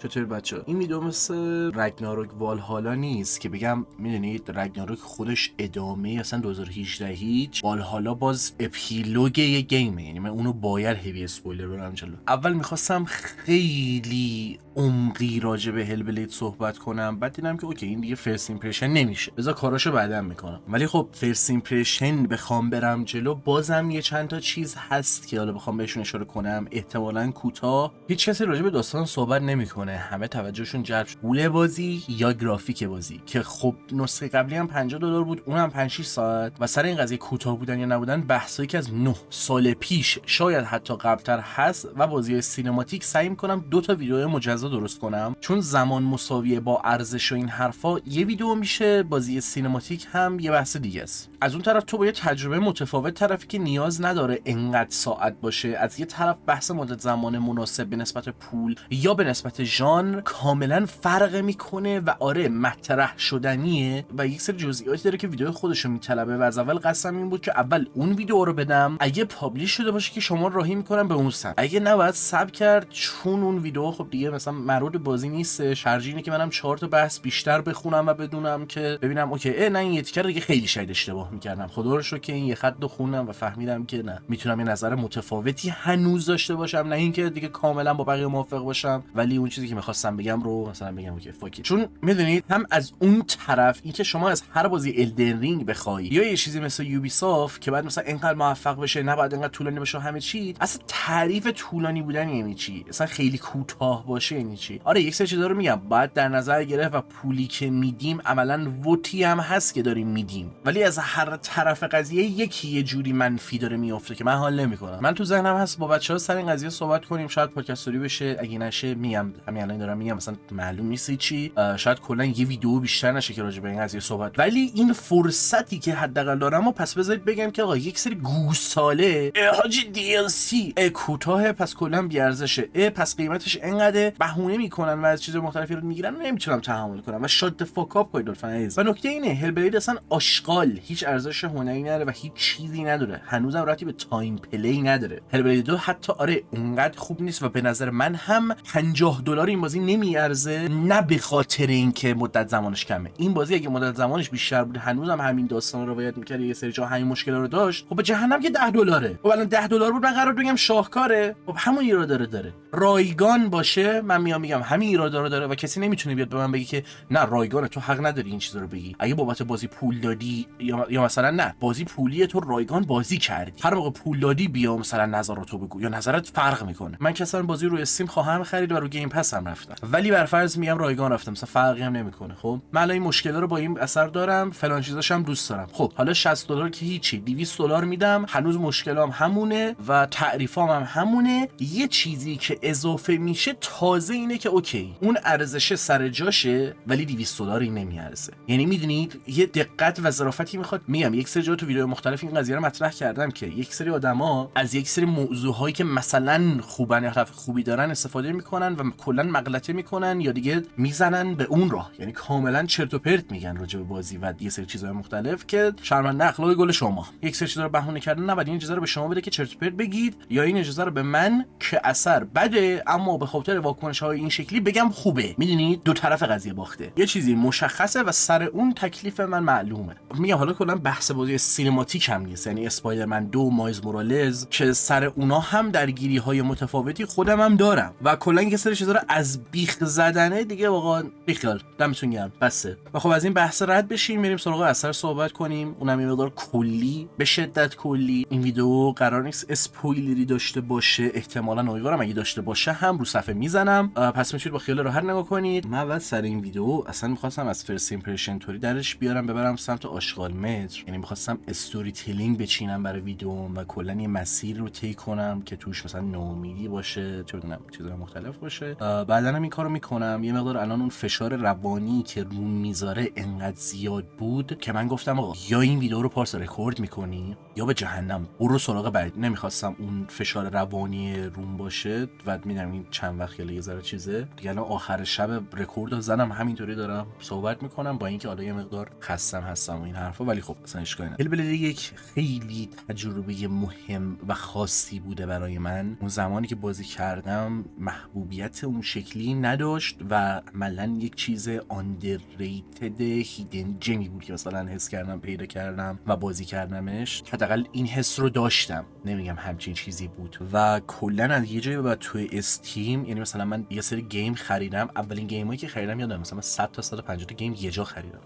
چطور بچه؟ این ویدیو مثل رگناروک والهالا نیست که بگم میدونید رگناروک خودش ادامه اصلا 2018 هیچ، والهالا باز اپیلوگ یه گیمه، یعنی من اونو باید هیوی اسپویلر برم جلو. اول میخواستم خیلی عمقی راجع به هلبلید صحبت کنم، بعد دیدم که اوکی این دیگه فرست ایمپرشن نمیشه، بذار کاراشو بعداً میکنم. ولی خب فرست ایمپرشن بخوام برم جلو بازم یه چند تا چیز هست که حالا بخوام بهشون اشاره کنم. احتمالاً کوتاه، هیچ کسی راجع به داستان صحبت نمیکنه، همه توجهشون جلب شد پول بازی یا گرافیک بازی که خب نسخه قبلی هم $50 بود، اونم 5 6 ساعت. و سر این قضیه کوتاه بودن یا نبودن بحثایی که از 9 سال پیش شاید حتی قبلتر هست و بازی سینماتیک سعی میکنم 2 تا ویدیو مجزا درست کنم، چون زمان مساویه با ارزش و این حرفا یه ویدیو میشه، بازی سینماتیک هم یه بحث دیگه است. از اون طرف تو با یه تجربه متفاوت طرفی که نیاز نداره انقدر ساعت باشه، از یه طرف بحث مدت زمان مناسب به نسبت پول یا به نسبت ژانر کاملا فرق میکنه و آره مطرح شدنیه و یک سری جزئیاتی داره که ویدیو خودشو میطلبه. و از اول قسم این بود که اول اون ویدیو رو بدم، اگه پابلیش شده باشه که شما راهی میکنم به اون سمت، اگه نه باید صبر کرد، چون اون ویدیو خب دیگه مثلا مربوط بازی نیست. شرجی اینه که منم 4 تا بحث بیشتر بخونم و بدونم که ببینم اوکی نه این یه تیکر دیگه خیلی شاید اشتباه میکردم، خدا رو شکر که این یه خط رو خوندم و فهمیدم که نه میتونم یه نظر متفاوتی هنوز داشته باشم، نه اینکه دیگه کاملا با بقیه موافق باشم ولی اون چیزی که میخواستم بگم رو مثلا بگم اوکی فاکی. چون میدونید هم از اون طرف اینکه شما از هر بازی الدن رینگ بخوای یا یه چیزی مثل یوبی سافت که بعد مثلا اینقدر موفق بشه نه بعد اینقدر طولانی بشه همه چی، اصلا تعریف طولانی بودن یعنی چی، اصلا خیلی کوتاه باشه یعنی چی. آره یک سری چیزا رو میگم بعد در نظر گرفت و پولی که میدیم عملاً ووتی هم هست که داریم میدیم، ولی از هر طرف قضیه یکی یه جوری منفی داره میافته که من حال نمیکنم. من تو ذهنم هست با بچه‌ها سر این قضیه صحبت کنیم، شاید پادکستوری بشه، اگه نشه میگم همین الان دارم میگم مثلا معلوم نیست چی، شاید کلا یه ویدیو بیشتر نشه که راجع به این قضیه صحبت، ولی این فرصتی که حداقل دارم و پس بذارید بگم که آقا یک سری گوساله حاجی دی ال سی کوتاه پس کلا بی ارزشه، پس قیمتش انقدره، بهونه میکنن و از چیز مختلفی رو میگیرن، نمیتونم تحمل کنم و شات فاک اپ کنید لطفا عزیز. و نکته اینه هلبلید اصلا آشغال هیچ ارزش هنری نداره و هیچ چیزی نداره، هنوزم ربطی به تایم پلی نداره. هلبلید 2 حتی آره اونقدر خوب نیست و به نظر من هم $50 این بازی نمیارزه، نه به خاطر اینکه مدت زمانش کمه. این بازی اگه مدت زمانش بیشتر بود هنوزم همین داستان رو روایت می‌کرد، یه سری جا همین مشکل رو داشت. خب به جهنم که $10. خب الان $10 بود من قرار بگم شاهکاره، خب همون ایراد داره. رایگان باشه من میگم همین ایراد رو داره و کسی نمیتونه بیاد به من بگه که نه رایگان تو حق نداری این چیزا رو بگی. اگه بابت بازی پول دادی یا مثلا نه بازی پولیه تو رایگان بازی کردی، هر موقع پول دادی بیا مثلا نظراتو بگو یا نظرت فرق میکنه. من که اصلا بازی رو استیم خواهم خرید و رو گیم پس هم رفتم، ولی بر فرض میگم رایگان رفتم مثلا فرقی هم نمیکنه. خب من الان این مشکلا رو با این اثر دارم، فلان چیزاش هم دوست دارم. خب حالا $60 که هیچی، $200 میدم، هنوز مشکلام همونه و تعریفام هم همونه. یه چیزی که اضافه میشه تازه اینه که اوکی اون ارزش سر جاشه ولی $200 نمیارزه. یعنی میدونید یه دقت و ظرافتی میخواد. میگم یک سری جا تو ویدیو مختلف این قضیه رو مطرح کردم که یک سری آدما از یک سری موضوعهایی که مثلا خوبن یا طرف خوبی دارن استفاده میکنن و کلا مغلطه میکنن یا دیگه میزنن به اون راه، یعنی کاملا چرت و پرت میگن راجع به بازی و یه سری چیزهای مختلف که شرمنده اخلاق گل شما. یک سری چیزا رو بهونه کردن نباید این اجازه رو به شما بده که چرت و پرت بگید یا این اجازه رو به من که اثر بده اما به خاطر واکنش‌های این شکلی بگم خوبه. میدونید دو طرف قضیه باخته، یه چیزی مشخصه و سر اون تکلیف من معلومه. میگم حالا کلا بحث بازی سینماتیک هم نیست، یعنی اسپایدرمن 2 مایز مورالز که سر اونا هم درگیری‌های متفاوتی خودم هم دارم و کلا یه سری چیزا رو از بیخ زدنه دیگه واقعا بیخیال دمتون گرم بسه. و خب از این بحث رد بشیم بریم سراغ اثر صحبت کنیم، اونم یه مقدار کلی به شدت کلی. این ویدیو قرار نیست اسپویلری داشته باشه، احتمالاً امیدوارم اگه داشته باشه هم رو صفحه میزنم، پس میتونید با خیال راحت نگاه کنید. من اول سر این ویدیو اصلا می‌خواستم از فرست ایمپرشن توری درش بیارم ببرم سمت آشغال متر، یعنی می‌خواستم استوری تیلینگ بچینم برای ویدیو و کلا یه مسیر رو طی کنم که توش مثلا نومیدی باشه، چه بدونم چیزای مختلف باشه. بعداً هم این کارو میکنم. یه مقدار الان اون فشار روانی که روم میذاره انقدر زیاد بود که من گفتم آقا یا این ویدیو رو پارس رکورد میکنی یا به جهنم برو سراغ بعد. نمیخواستم اون فشار روانی روم باشه و میدونم این چند وقت یه ذره چیزه دیگه. الان آخر شب رکورد زدم همینطوری دارم صحبت میکنم با اینکه حالا یه مقدار خستم هستم و این حرفا، ولی خب اصلا اشکالی نداره. هلبلید یک خیلی تجربه مهم و خاصی بوده برای من. اون زمانی که بازی کردم محبوبیت اون شکلی نداشت و عملاً یک چیز underrated hidden جمی بود که مثلا حس کردم پیدا کردم و بازی کردمش. حداقل این حس رو داشتم، نمیگم همچین چیزی بود. و کلا از یه جایی به بعد توی استیم، یعنی مثلا من یه سری گیم خریدم، اولین گیمایی که خریدم یادم مثلا 100 تا 150 تا گیم یه جا خریدم،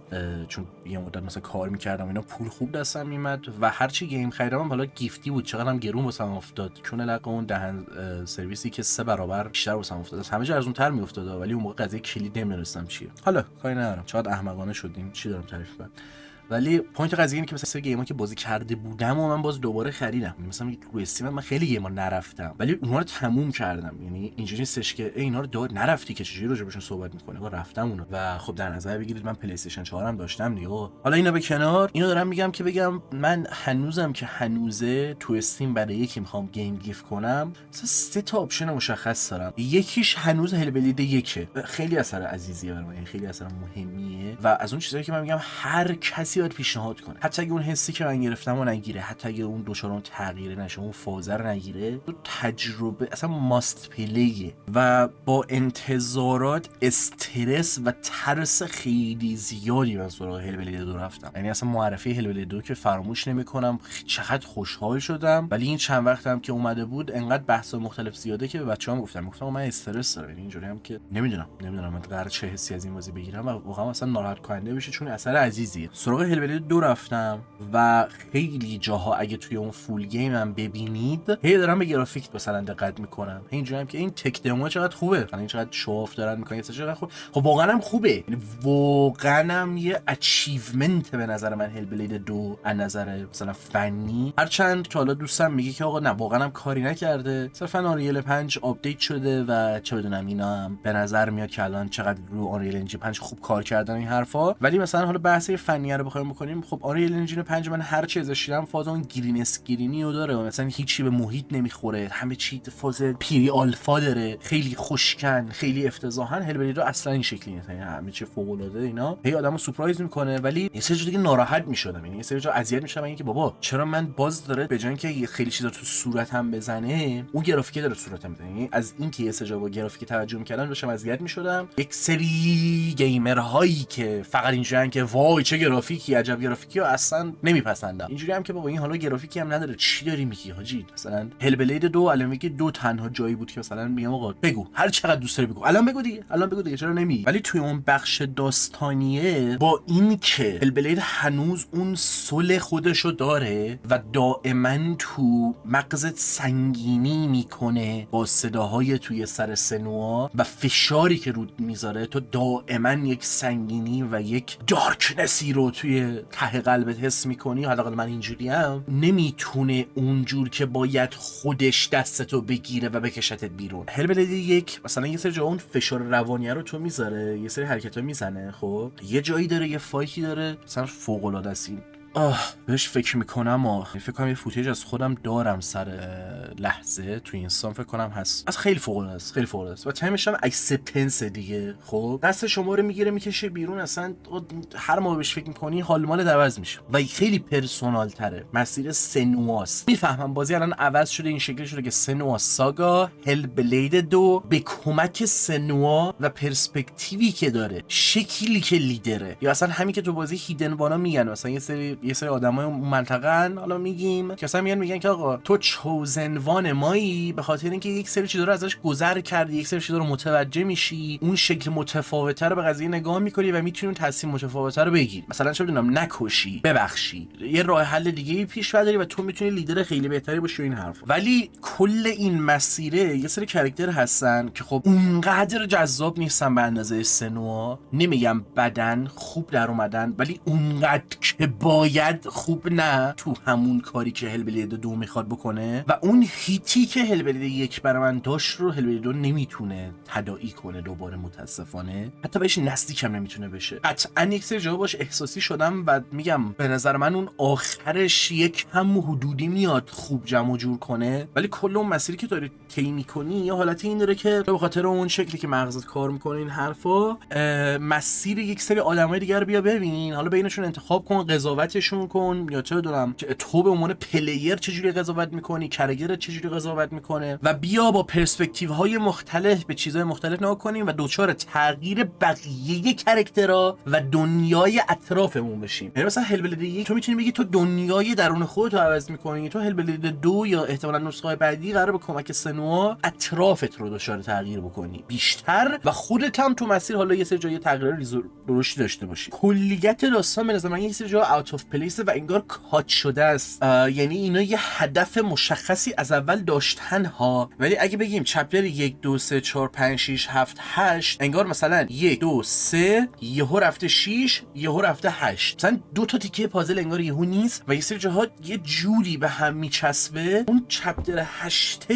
چون یه مدت مثلا کار می‌کردم اینا، پول خوب دستم میومد و هر چی گیم خریدم حالا گیفتی بود، چقدرم گرون واسم افتاد، چون لقه اون دهن سرویسی که 3 برابر بیشتر واسم افتاد، همه جا ارزان‌تر میافتاد، ولی اون موقع قضیه کلید نمی‌دونستم چیه. حالا کاری ندارم، چقدر احمقانه شدیم، چی دارم تعریف کنم. ولی پوینت قضیه اینه که مثلا سری گیم‌ها که بازی کرده بودم و من باز دوباره خریدم. مثلا روی استیم من خیلی گیم‌ها نرفتم ولی اونها رو تموم کردم. یعنی اینجوری نیستش که اینا رو نرفتی که چجوری راجبشون صحبت می‌کنه، آقا رفتم اونا. و خب در نظر بگیرید من پلی استیشن 4 هم داشتم دیگه. حالا اینا به کنار، اینو دارم میگم که بگم من هنوزم که هنوزه تو استیم برای یکی میخوام گیم گیف کنم، مثلا 3 تا آپشن مشخص دارم. یکیش هنوز هلبلید یکه، خیلی اثر عزیزیه برام، خیلی اثر مهمیه و از اون چیزایی که من میگم هر کسی باید پیشنهاد کنه، حتی اگه اون حسی که من گرفتم و نگیره، حتی اگه اون دوچارون تغییر نشه، اون فازر نگیره، تو تجربه اصلا ماست پلیه و با انتظارات، استرس و ترس خیلی زیادی من سراغ هلبلید 2 رفتم. یعنی اصلا معرفی هلبلید 2 که فراموش نمی‌کنم، چقدر خوشحال شدم. ولی این چند وقتم که اومده بود انقدر بحث مختلف زیاده که به بچه‌ام گفتم من استرس دارم. یعنی اینجوری هم که نمیدونم من قرار چه حسی از این بازی بگیرم و واقعا اصلا ناراحت کننده بشه، چون اثر عزیزیه. سراغ هلبلید 2 رفتم و خیلی جاها اگه توی اون فول گیم هم ببینید، هی دارم به گرافیک مثلا دقت میکنم، اینجوری هم که این تک دمو چقدر خوبه، این چقدر شواف دارن میکنن، چقدر خوب. خب واقعا هم خوبه، یعنی واقعا هم یه اچیومنت به نظر من هلبلید 2 از نظر مثلا فنی. هرچند که حالا دوستم میگه که آقا نه واقعا هم کاری نکرده، صرفا آنریل 5 آپدیت شده و چه بدونم اینا هم به نظر میاد که الان چقدر رو آنریل انجین 5 خوب کار کردن این حرفا. ولی مثلا حالا بحث فنی رو بخوایم بکنیم، خب آنریل انجین 5 من هر چی ازش دیدم فاز اون گرین اسکرینی رو داره، مثلا هیچی به محیط نمیخوره، همه چی فاز پیری آلفا داره، خیلی خوشکن، خیلی افتضاحا. هلبلید رو اصلا این شکلی نیست، یعنی همه چی فوق العاده اینا، هی آدمو سورپرایز میکنه. ولی یه سری جا دیگه ناراحت میشدم، یعنی یه سری جا اذیت میشدم، اینکه بابا چرا من باز داره به جای اینکه خیلی چیزا تو صورتم بزنه، اون گرافیک داره صورتم بزنه. یعنی از این که یه سری جا با گرافیک توجه میکردم داشتم اذیت میشدم. یک سری گیمرهایی که فقط اینجوریان که وای چه گرافیکی، عجب گرافیکی، اصلا نمیپسندم. اینجوری هم که بابا این حالا گرافیکی هم نداره، چی داری میگی حاجی؟ مثلا هلبلید 2 الان میگه 2 تنها جایی بود که مثلا میگم آقا بگو هر چقدر دوست داری بگو، الان بگو دیگه چرا نمیگی؟ ولی توی اون بخش داستانیه، با این که هلبلید هنوز اون سل خودشو داره و دائما تو مغزت سنگینی میکنه با صداهای توی سر سنوا و فشاری که رود میذاره، تو دائما یک سنگینی و یک دارکنسی رو توی ته قلبت حس میکنی. حداقل من اینجوریم، نمیتونه اونجور که باید خودش دستتو بگیره و بکشتت بیرون. هلبلید 1 مثلا یه سری جا اون فشار روانی رو تو میذاره، یه سری حرکتا میزنه، خب یه جایی داره، یه فایتی داره مثلا فوق العاده است. بهش فکر میکنم فکر کنم یه فوتیج از خودم دارم سر لحظه تو اینستان، فکر کنم هست، از خیلی فوق العاده است و تایمش هم اکسپتنس دیگه. خب دست شما رو میگیره میکشه بیرون، اصلا هر موقع بهش فکر میکنی حال مال عوض میشه و خیلی پرسونال تره. مسیر سنواست، میفهمم بازی الان عوض شده، این شکلی شده که سنوا ساگا هلبلید 2 به کمک سنوا و پرسپکتیوی که داره، شکلی که لیدره، یا اصلا همین که تو بازی هیدن وانا میگن، مثلا یه سری آدمای اون منطقه‌ن، حالا میگیم که اصلا میگن که آقا تو چوزن وان مایی، به خاطر اینکه یک سری چیزا رو ازش گذر کردی، یک سری چیزا رو متوجه میشی، اون شکل متفاوته رو به قضیه نگاه میکنی و میتونی اون تصمیم متفاوته رو بگیری، مثلا چه بدونم نکشی، ببخشی، یه راه حل دیگه پیش برداری و تو میتونی لیدر خیلی بهتری باشی این حرف. ولی کل این مسیره یه سری کاراکتر هستن که خب اونقدر جذاب نیستن به اندازه سنوا، نمیگم بدن خوب در اومدن، ولی اونقدر که باید خوب نه، تو همون کاری که هلبلید 2 میخواد بکنه و اون هیتی که هلبلید 1 برای من داشت رو هلبلید 2 نمیتونه تداعی کنه دوباره، متاسفانه حتی بهش نزدیکم نمیتونه بشه. قطعا یک سری جا باش احساسی شدم و میگم به نظر من اون آخرش یک هم حدودی میاد خوب جمع جور کنه، ولی کل اون مسیری که داری طی میکنی یه حالتی این داره که به خاطر اون شکلی که مغزت کار میکنه این حرفا، مسیر یک سری آدمای دیگه رو بیا ببین، حالا بینشون انتخاب کن، قضاوت درکشون کن، یا چه بدونم تو به عنوان پلیر چجوری قضاوت میکنی، کرگر چجوری قضاوت میکنه، و بیا با پرسپکتیو های مختلف به چیزهای مختلف نگاه کنیم و دوچار تغییر بقیه کاراکترها و دنیای اطرافمون بشیم. یعنی مثلا هلبلید 1 تو میتونی بگی تو دنیای درون خودت رو عوض میکنی، تو هلبلید 2 یا احتمالاً نسخه بعدی قراره به کمک سنوا اطرافت رو دچار تغییر بکنی بیشتر و خودت هم تو مسیر حالا یه سری جای تغییر ریز و درشتی داشته باشی. کلیت داستان به نظر من یه سری جا اوت اف پلیس و انگار کات شده است. یعنی اینا یه هدف مشخصی از اول داشتن ها، ولی اگه بگیم چپتر 1 2 3 4 5 6 7 8 انگار مثلا 1 2 3 یهو رفته 6 یهو رفته 8، مثلا دو تا تیکه پازل انگار یهو نیست و یه سری جاها یه جوری به هم میچسبه. اون چپتر 8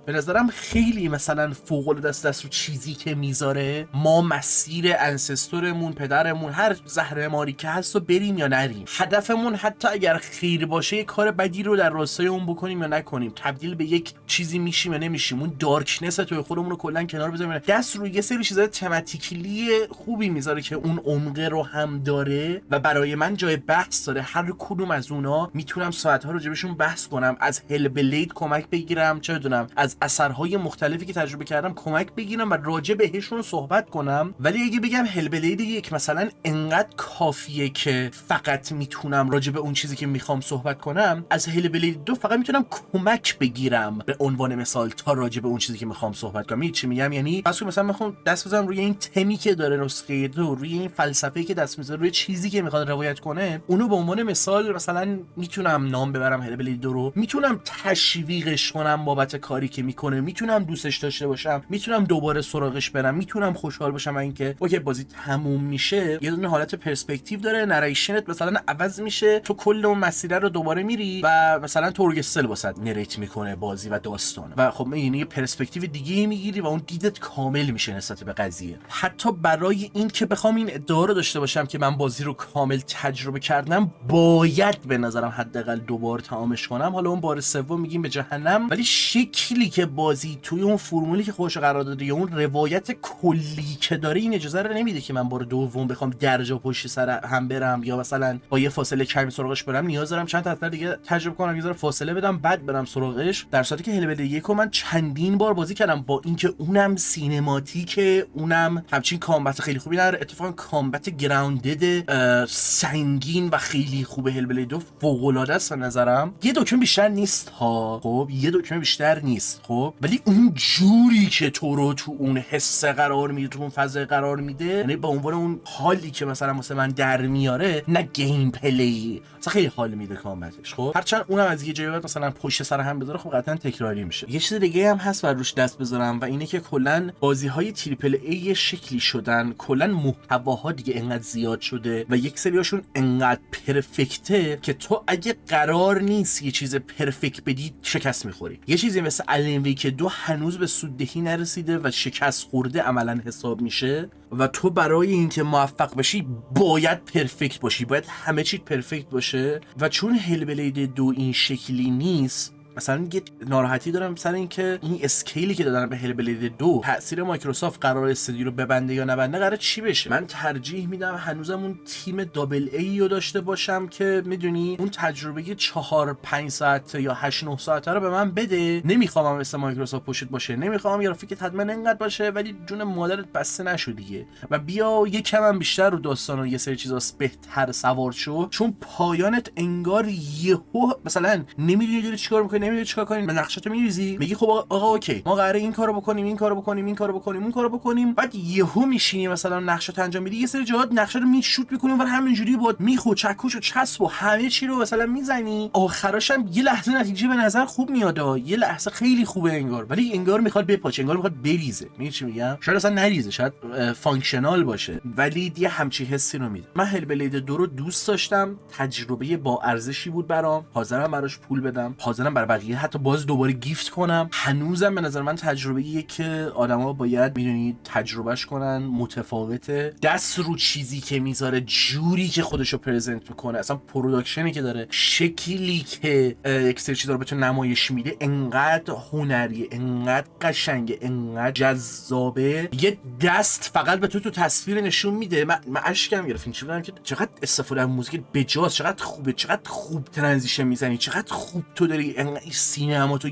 به نظرم خیلی مثلا فوق العاده است رو چیزی که میذاره. ما مسیر انسستورمون، پدرمون، هر زهرماری که هست رو بریم یا نریم، هدفمون حتی اگر خیر باشه یه کار بدی رو در راستای اون بکنیم یا نکنیم، تبدیل به یک چیزی میشیم یا نمیشیم، اون دارکنس توی خودمون رو کلا کنار بذاریم، دست روی یه سری چیزای تماتیکلی خوبی میذاره که اون عمق رو هم داره و برای من جای بحث داره. هر کدوم از اونا میتونم ساعت‌ها راجبشون بحث کنم، از هلبلید کمک بگیرم، چه بدونم از اثرهای مختلفی که تجربه کردم کمک بگیرم و راجع بهشون صحبت کنم. ولی اگه بگم هلبلید 1 مثلا انقدر کافیه که فقط میتونم راجع به اون چیزی که میخوام صحبت کنم، از هلبلید 2 فقط میتونم کمک بگیرم به عنوان مثال تا راجع به اون چیزی که میخوام صحبت کنم. چی میگم؟ یعنی پس مثلا میخوام دست بزنم روی این تمی که داره نسخه 2، روی این فلسفه‌ای که دست میذاره، روی چیزی که میخواد روایت کنه، اونو به عنوان مثال مثلا میتونم نام ببرم هلبلید 2 رو، میتونم تشویقش کنم بابت کاری که میکنه، میتونم دوستش داشته باشم، میتونم دوباره سراغش برم، میتونم خوشحال باشم اینکه اوکی بازی تموم میشه، یه دونه حالت پرسپکتیو داره، نریشنت مثلا عوض میشه، تو کل اون مسیر رو دوباره میری و مثلا تورگستل واسط نریت میکنه بازی و داستان و خب یعنی یه پرسپکتیو دیگه میگیری و اون دیدت کامل میشه نسبت به قضیه. حتی برای این که بخوام این ادعا رو داشته باشم که من بازی رو کامل تجربه کردم، باید به نظرم حداقل 2 بار تمامش کنم. حالا اون بار سوم میگیم به جهنم، ولی شکلی که بازی توی اون فرمولی که خودش قرار داده یا اون روایت کلی که داره این اجازه رو نمیده که من بار دوم بخوام درجا پشت سر هم برم یا مثلا با یه فاصله کمی سراغش برم. نیاز دارم چند تا دیگه تجربه کنم، یه ذره فاصله بدم بعد برم سراغش. در صورتی که هلبلید 1 رو من چندین بار بازی کردم با اینکه اونم سینماتیکه، اونم همچین کامبت خیلی خوبی نداره. اتفاقا کامبت گراوندد سنگین و خیلی خوبه هلبلید 2 فوق العاده است به نظرم. یه دکمه بیشتر نیست ها، خب یه دکمه بیشتر نیست، خب ولی اون جوری که تو رو تو اون حس قرار میده، تو اون فضا قرار میده، یعنی به عنوان اون حالی که مثلا من در میاره، نه گیم پلی، مثلا خیلی حال میده کامبتش. خب هرچند اونم از یه جایی بعد مثلا پشت سر هم بذاره، خب قطعا تکراری میشه. یه چیز دیگه هم هست بر روش دست بذارم و اینه که کلا بازی‌های تریپل ای یه شکلی شدن، کلا محتواها دیگه انقدر زیاد شده و یک سریاشون انقدر پرفکته که تو اگه قرار نیست یه چیز پرفکت بدی شکست میخوری. یه چیزی مثل الین ویک 2 هنوز به سوددهی نرسیده و شکست خورده عملاً حساب میشه و تو برای اینکه موفق بشی باید پرفکت باشی، باید همه چیز پرفکت باشه و چون هلبلید 2 این شکلی نیست، مثلا یه ناراحتی دارم سر این که این اسکیلی که دادن به هلبلید 2 تأثیر مایکروسافت قرار استودیو رو ببنده یا نبنده قرار چی بشه. من ترجیح میدم هنوزم اون تیم دابل ای رو داشته باشم که میدونی اون تجربه 4-5 ساعت یا 8-9 ساعته رو به من بده. نمیخوام مثل مایکروسافت پشت باشه، نمیخوام گرافیک حتما انقدر باشه ولی جون مادرت بسته نشو دیگه و بیا یکم هم بیشتر رو داستان و یه سری چیزا بهتر سوار شو، چون پایانت انگار یهو مثلا نمیدونی داری چیکار می‌کنی، نمیدونی چیکار کنی، به نقشه‌تو میریزی، میگی خب آقا اوکی ما قراره این کارو بکنیم، این کارو بکنیم، این کارو بکنیم، اون کارو بکنیم، بعد یهو میشینی مثلا نقشه‌تو انجام میدی، یه سری جهات نقشه رو میشوت می‌کنی و همینجوری با میخو چکش و چسب و همه چی رو مثلا میزنی، آخرش هم یه لحظه نتیجه به نظر خوب میاد، یه لحظه خیلی خوبه انگار، ولی انگار میخواد بپاچه، انگار میخواد بریزه. میگی چی میگم؟ شاید اصلا نریزه، شاید فانکشنال باشه ولی یه همچی حسی رو میده. من هلبلید 2 رو دوست داشتم، تجربه با ارزشی بود برام، حاضرم براش پول بدم، حاضرم برای بقیه حتی باز دوباره گیفت کنم. هنوزم به نظر من تجربه‌ایه که آدما باید میدونید تجربهش کنن. متفاوته، دست رو چیزی که میذاره، جوری که خودشو پرزنت میکنه، اصلا پروداکشنی که داره، شکلی که یک سری چیزا رو بهتون نمایش میده، انقدر هنریه، انقدر قشنگه، انقدر جذابه. یه دست فقط به تو تصویر نشون میده. من اشکم گرفت این چی بودم که چقدر استفاده از موزیک بجاست، چقدر خوبه، چقدر خوب ترانزیشن میزنی، چقدر خوب تو داری انقدر سینما تو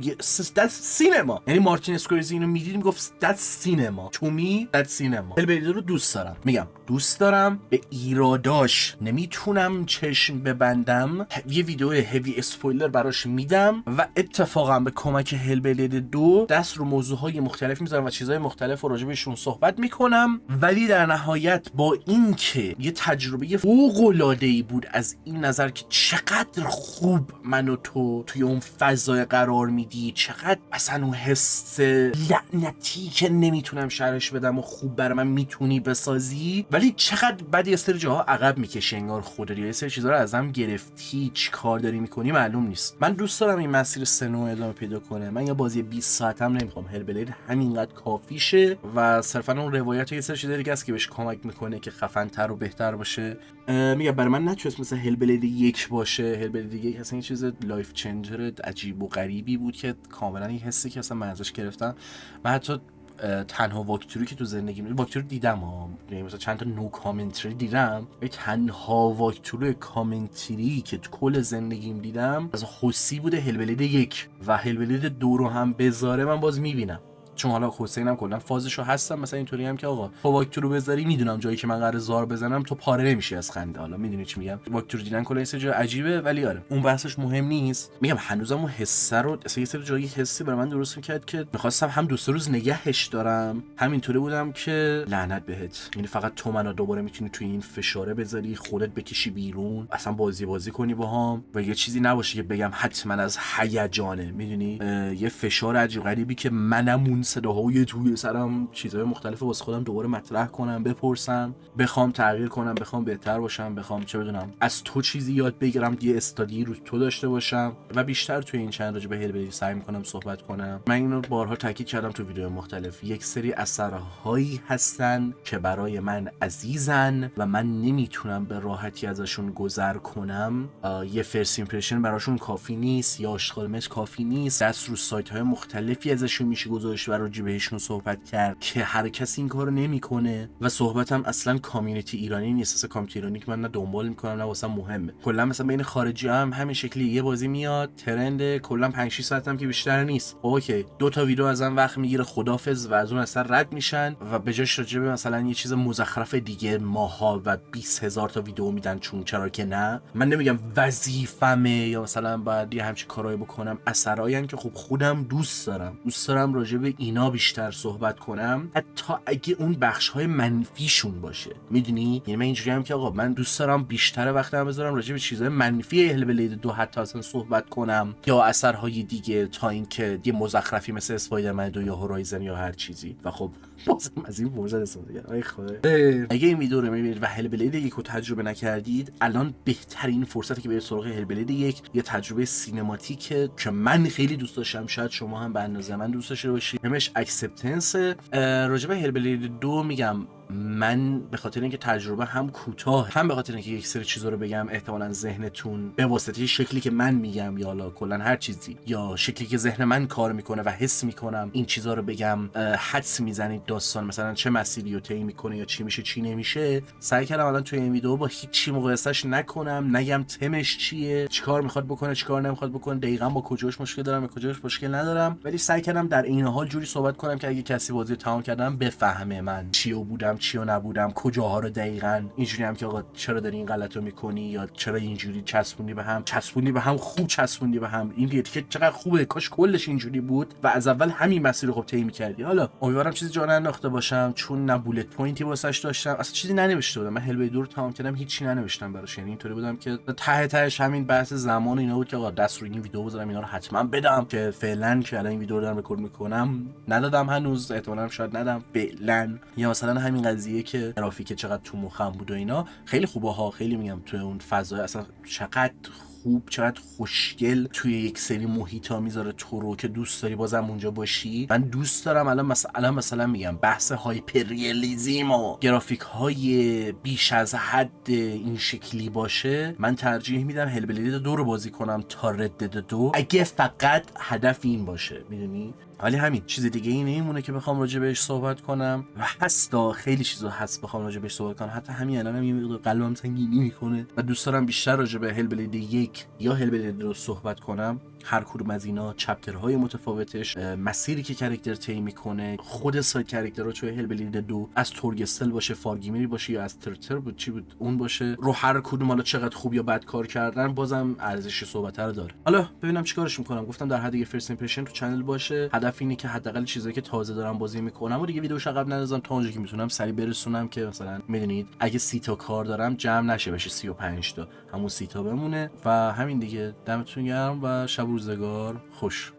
دست سینما. یعنی مارتین اسکورسیزی اینو میدید میگفت دست سینما، تو می دست سینما. هلبلیدر رو دوست دارم، میگم دوست دارم، به ایراداش نمیتونم چشم ببندم. یه ویدیو هیوی اسپویلر براش میدم و اتفاقا به کمک هلبلیدر 2 دست رو موضوعهای مختلف میذارم و چیزهای مختلف رو راجع بهشون صحبت میکنم. ولی در نهایت با اینکه یه تجربه فوق‌العاده‌ای بود از این نظر که چقدر خوب منو تو توی اون فضای قرار میدی، چقدر اصلا اون حس لعنتی که نمیتونم شرحش بدم و خوب برای من میتونی بسازی، ولی چقدر بعد یه سری جاها عقب میکشی، انگار خودت یه سری چیزا رو ازم گرفتی، چی کار داری میکنی معلوم نیست. من دوست دارم این مسیر سنو ادامه پیدا کنه. من یه بازی 20 ساعتم نمیخوام، هلبلید همینقدر کافیشه و صرفا اون روایت یه سری چیزا دیگه است که بهش کمک میکنه که خفن‌تر و بهتر باشه. میگم برای من نتونست مثل هلبلید 1 باشه. هلبلید 1 اصلا یه چیز لایف چنجر عجیب و غریبی بود که کاملا یه حسی که اصلا من ازش گرفتم. من حتی تنها واکتوری که تو زندگیم واکتوری دیدم مثلا چند تا نو کامنتری دیدم، تنها واکتوری کامنتری که تو کل زندگیم دیدم از حسی بوده هلبلید 1 و هلبلید 2 رو هم بذاره من باز میبینم، چون حالا حسینم کلا فازشو هستم مثلا اینطوری هم که آقا تو واکتور رو بذاری میدونم جایی که من قراره زار بزنم تو پاره نمیشی از خنده. حالا میدونی چی میگم، واکتور دیدن کلا یه جای عجیبه، ولی آره اون بحثش مهم نیست. میگم هنوزم اون حس رو اصلا یه سری جایی حسی برای من درست میکرد که میخواستم هم دو سه روز نگهش دارم، همینطوری بودم که لعنت بهت، یعنی فقط تو منو دوباره میتونی توی این فشاره بذاری، خودت بکشی بیرون، اصلا بازی کنی باهام و یه چیزی نباشه که بگم حتما از هیجانه، میدونی یه فشار عجیب غریبی که منم صداهای توی سرم چیزهای مختلف واسه خودم دوباره مطرح کنم، بپرسم، بخوام تغییر کنم، بخوام بهتر باشم، بخوام چه بدونم از تو چیزی یاد بگیرم، یه استادی رو تو داشته باشم و بیشتر توی این چند راجع به هلبلیدر سعی میکنم صحبت کنم. من اینو بارها تاکید کردم تو ویدیو مختلف، یک سری اثرهایی هستن که برای من عزیزن و من نمیتونم به راحتی ازشون گذر کنم. یه فرست ایمپرشن براشون کافی نیست، یا اشتغالمت کافی نیست، دست رو سایت های مختلفی ازشون میشه گذاشت و راجع بهشون صحبت کرد که هر کسی این کارو نمیکنه و صحبتم اصلا کامیونیتی ایرانی نیست، اصلا کامیونیتی ایرانی که من نه دنبال میکنم نه واسه مهمه. کلا مثلا بین خارجی هم همین شکلی یه بازی میاد ترند، کلا 5 6 ساعت هم که بیشتر نیست، اوکی 2 تا ویدیو ازم وقت میگیره خدافظ و از اون اصلا رد میشن و به جاش راجع به مثلا یه چیز مزخرف دیگه ماها و 20000 تا ویدیو میدن، چون چرا که نه. من نمیگم وظیفمه یا مثلا باید یه همچین کارایی بکنم، اثرایی که خب خودم دوست دارم راجع به اینا بیشتر صحبت کنم، حتی اگه اون بخش‌های منفیشون باشه، میدونی؟ یعنی من اینجوری هم که آقا من دوست دارم بیشتر وقتم بذارم راجع به چیزهای منفی هلبلید 2 حتی اصلا صحبت کنم یا اثرهای دیگه، تا اینکه یه مزخرفی مثل اسپایدرمن 2 یا هورایزن یا هر چیزی. و خب بازم از این فرصت استفاده کردم. ای خدا، اگه این ویدیو رو میبینید و هلبلید 1 رو تجربه نکردید، الان بهترین فرصتی که برید سراغ هلبلید 1 یه تجربه سینماتیکه که من خیلی دوست داشتم، شاید شما هم به اندازه من دوست داشته باشید. همش اکسپتنس. راجع به هلبلید 2 میگم من به خاطر اینکه تجربه هم کوتاه، هم به خاطر اینکه یک سری چیزا رو بگم احتمالاً ذهنتون به واسطه شکلی که من میگم یا حالا کلا هر چیزی یا شکلی که ذهن من کار میکنه و حس میکنم این چیزا رو بگم، حدس میزنید داستان مثلا چه مسیری رو طی میکنه یا چی میشه چی نمیشه. سعی کردم الان توی این ویدیو با هیچ چی مقایسهش نکنم، نگم تمش چیه، چیکار میخواد بکنه چیکار نمیخواد بکنه، دقیقاً با کجاش مشکل دارم با کجاش مشکل ندارم، ولی سعی کردم در این حال جوری صحبت کنم که اگه کسی بازی رو تمام کردم بفهمه من چیو بودم چیو نبودم، کجاها رو دقیقاً اینجوری هم که آقا چرا داری این غلطو میکنی یا چرا اینجوری چسبوندی به هم خوب چسبوندی به هم، این اتیکت چقدر خوبه، کاش کلش اینجوری بود و از اول همین مسیر رو خب طی می‌کردی. حالا امیدوارم چیزی جا ننداخته باشم، چون نه بولت پوینتی واسش داشتم، اصلا چیزی ننوشته بودم. من هلبلید رو تمام کردم هیچی ننوشتم براش، یعنی اینطوری بودم که ته تهش همین بحث زمان اینا بود که آقا دست روی این ویدیو بذارم اینا رو حتما بدم، که فعلا که الان این ویدیو رو دارم رکورد میکنم ندادم هنوز، احتمالاً شاید ندم فعلا. یا مثلا همین قضیه که گرافیک چقدر تو مخم بود و اینا خیلی خوبه ها، خیلی میگم تو اون فضا اصلا چقدر خوب، چقدر خوشگل توی یک سری محیطا میذاره تو رو که دوست داری بازم اونجا باشی. من دوست دارم الان مثلا میگم بحث هایپریالیسم و گرافیک های بیش از حد این شکلی باشه، من ترجیح میدم هلبلید 2 رو بازی کنم تا ردد 2 اگه فقط هدف این باشه، میدونی. ولی همین، چیز دیگه ای نمیمونه که بخوام راجع بهش صحبت کنم و هستا خیلی چیزا هست بخوام راجع بهش صحبت کنم. حتی همین الانم یه مقدار قلبم سنگینی میکنه و دوست دارم بیشتر راجع به هلبلید 1 یا هلبلید 2 صحبت کنم. هر کدوم از اینا چپترهای متفاوتش، مسیری که کاراکتر طی میکنه، خود ساید کاراکترها توی هلبلید 2 از تورگستل باشه، فارگیمری باشه یا از ترتر بود چی بود اون باشه، رو هر کدوم حالا چقدر خوب یا بد کار کردن بازم ارزش صحبت رو داره. حالا ببینم چیکارش میکنم. گفتم در حد یه فرست ایمپرشن تو چنل باشه. هدف اینه که حداقل چیزایی که تازه دارم بازی میکنم و دیگه ویدیوش عقب نندازم تا اونجایی که میتونم سریع برسونم که مثلا میدونید اگه 30 تا کار دارم جمع نشه بشه 35 تا، همون 30 تا بمونه. و همین دیگه، دمتون گرم و شب روزگار خوش.